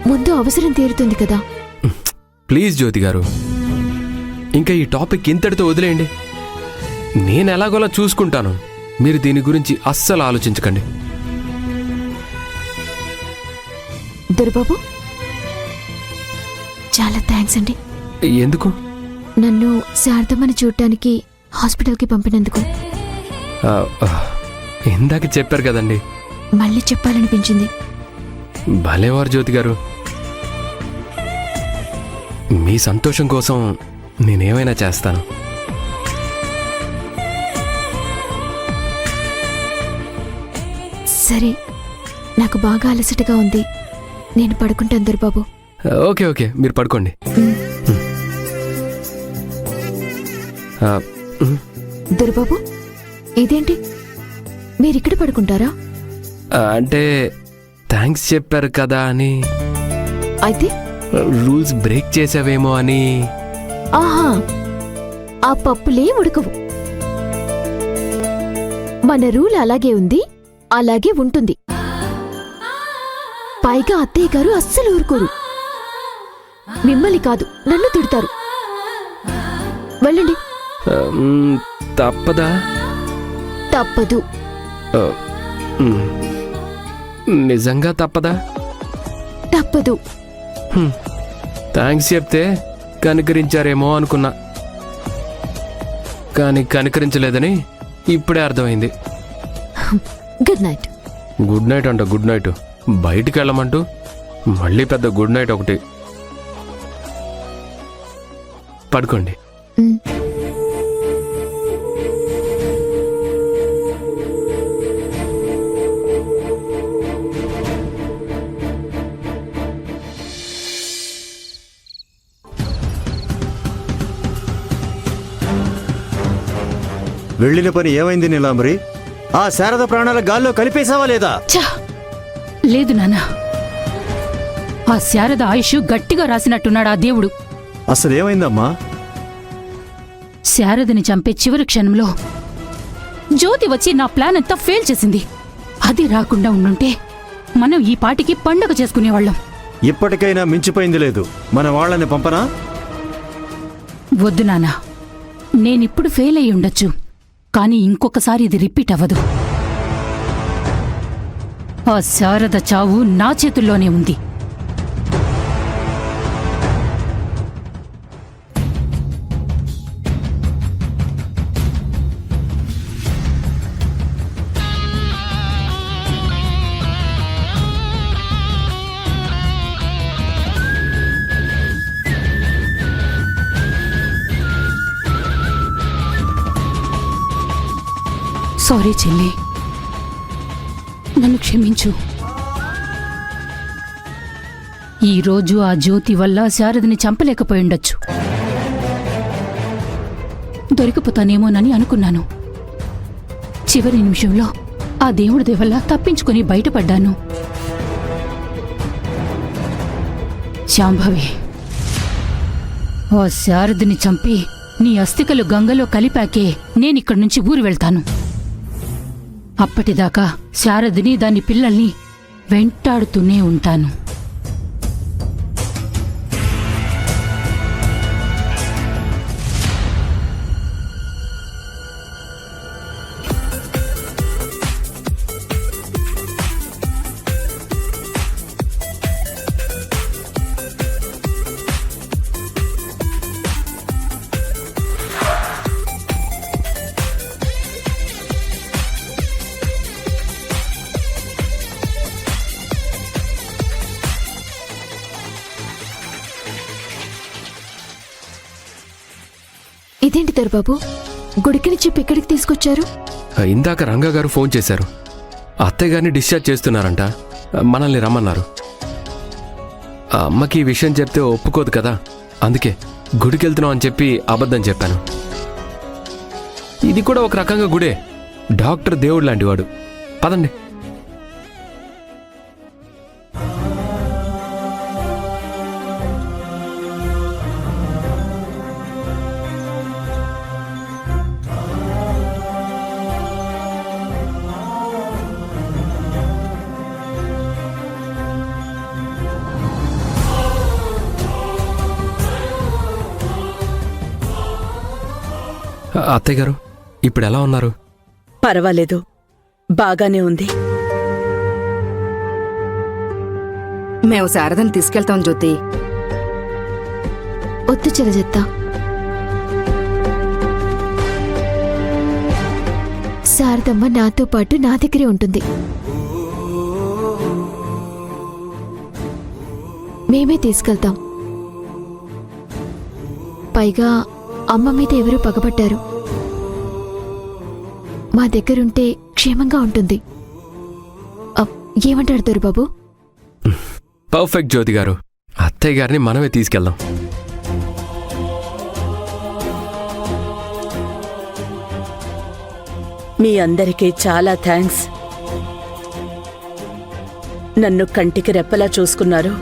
ముందు అవసరం తీరుతుంది కదా. ప్లీజ్ జ్యోతి గారు, ఇంకా ఈ టాపిక్ ఇంతటితో వదిలేయండి. నేను ఎలాగోలా చూసుకుంటాను. మీరు దీని గురించి అస్సలు ఆలోచించకండి. దొరబాబు, చాలా థ్యాంక్స్ అండి. ఎందుకు? నన్ను శారదమ్మని చూడటానికి హాస్పిటల్కి పంపినందుకు. ఇందాక చెప్పారు కదండి. మళ్ళీ చెప్పాలనిపించింది. భలేవారు జ్యోతి గారు. మీ సంతోషం కోసం నేనేమైనా చేస్తాను. సరే, నాకు బాగా అలసటగా ఉంది. నేను పడుకుంటాను దొరబాబు. ఓకే ఓకే, మీరు పడుకోండి. దొరబాబు, ఇదేంటి మీరిక్కడ పడుకుంటారా? అంటే థ్యాంక్స్ చెప్పారు కదా అని. అయితే రూల్స్ బ్రేక్ చేసావేమో అని. ఆహా, ఆ పప్పులే ఉడకవు. మన రూల్ అలాగే ఉంది, అలాగే ఉంటుంది. పైగా అత్తయ్య గారు అస్సలు ఊరుకోరు. మిమ్మల్ని కాదు, నన్ను తిడతారు. వెళ్ళండి. తప్పదా? తప్పదు. నిజంగా తప్పదా? తప్పదు. థ్యాంక్స్ చెప్తే కనికరించారేమో అనుకున్నా, కానీ కనికరించలేదని ఇప్పుడే అర్థమైంది. Good night. గుడ్ నైట్ అంట. Good night. బయటికి వెళ్ళమంటూ మళ్ళీ పెద్ద గుడ్ నైట్ ఒకటి. పడుకోండి. వెళ్ళిన పని ఏమైంది నీలాంబరి? ఆ శారద ప్రాణాల గాల్లో కలిపేశావా లేదా? లేదు నాన్న, ఆ శారద ఆయుష్ గట్టిగా రాసినట్టున్నాడు ఆ దేవుడు. అసలేమైందమ్మా? శారదని చంపే చివరి క్షణంలో జ్యోతి వచ్చి నా ప్లాన్ అంతా ఫెయిల్ చేసింది. అది రాకుండా ఉండుంటే మనం ఈ పాటికి పండగ చేసుకునేవాళ్ళం. ఇప్పటికైనా మించిపోయింది లేదు. మన వాళ్ళని పంపనా? వద్దు నాన్న, నేనిప్పుడు ఫెయిల్ అయి ఉండొచ్చు, కానీ ఇంకొకసారి ఇది రిపీట్ అవ్వదు. ఆ శారద చావు నా చేతుల్లోనే ఉంది. సారీ చెల్లి, నన్ను క్షమించు. ఈరోజు ఆ జ్యోతి వల్ల శారదని చంపలేకపోయిండొచ్చు. దొరికిపోతానేమోనని అనుకున్నాను. చివరి నిమిషంలో ఆ దేవుడి దేవల్ల తప్పించుకొని బయటపడ్డాను. శాంభవి, ఆ శారదని చంపి నీ అస్థికలు గంగలో కలిపాకే నేనిక్కడి నుంచి ఊరు వెళ్తాను. అప్పటిదాకా శారదని దాని పిల్లల్ని వెంటాడుతూనే ఉంటాను. ఇదేంటి దొరబాబు, గుడికి నుంచి ఇక్కడికి తీసుకొచ్చారు? ఇందాక రంగగారు ఫోన్ చేశారు. అత్తయ్య గారిని డిశ్చార్జ్ చేస్తున్నారంట, మనల్ని రమ్మన్నారు. ఆ అమ్మకి ఈ విషయం చెప్తే ఒప్పుకోదు కదా, అందుకే గుడికెళ్తున్నాం అని చెప్పి అబద్ధం చెప్పాను. ఇది కూడా ఒక రకంగా గుడే. డాక్టర్ దేవుడు లాంటివాడు. పదండి. అత్తయ్య గారు ఇప్పుడు ఎలా ఉన్నారు? పర్వాలేదు, బాగానే ఉంది. మేము శారదను తీసుకెళ్తాం జ్యోతి. వద్దు చలజత్తా. శారదమ్మ నాతో పాటు నా దగ్గరే ఉంటుంది. మేమే తీసుకెళ్తాం. పైగా అమ్మ మీద ఎవరూ పగబట్టారు. మా దగ్గరుంటే క్షేమంగా ఉంటుంది. ఏమంటాడు దొరబాబు? పర్ఫెక్ట్ జ్యోతి గారు, అత్తయ్య గారిని మనమే తీసుకెళ్దాం. మీ అందరికీ చాలా థ్యాంక్స్. నన్ను కంటికి రెప్పలా చూసుకున్నారు.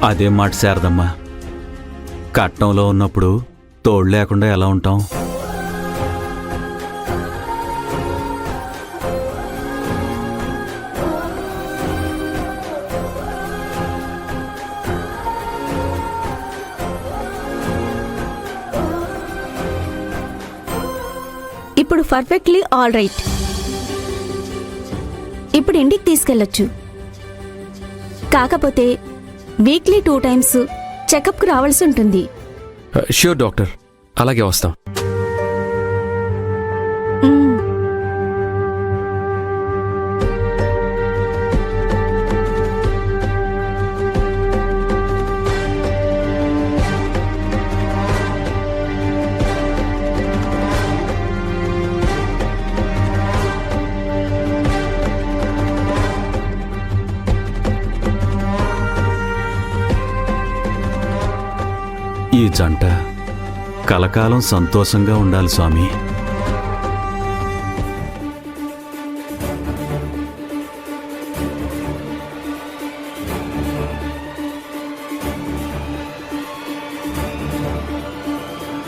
అదే మాట శారదమ్మా, కట్నంలో ఉన్నప్పుడు తోడు లేకుండా ఎలా ఉంటాం? ఇప్పుడు పర్ఫెక్ట్లీ ఆల్ రైట్. ఇప్పుడు ఇంటికి తీసుకెళ్ళొచ్చు. కాకపోతే వీక్లీ 2 times చెకప్కు రావాల్సి ఉంటుంది. ష్యూర్ డాక్టర్, అలాగే వస్తాం. ఈ జంట కలకాలం సంతోషంగా ఉండాలి స్వామి.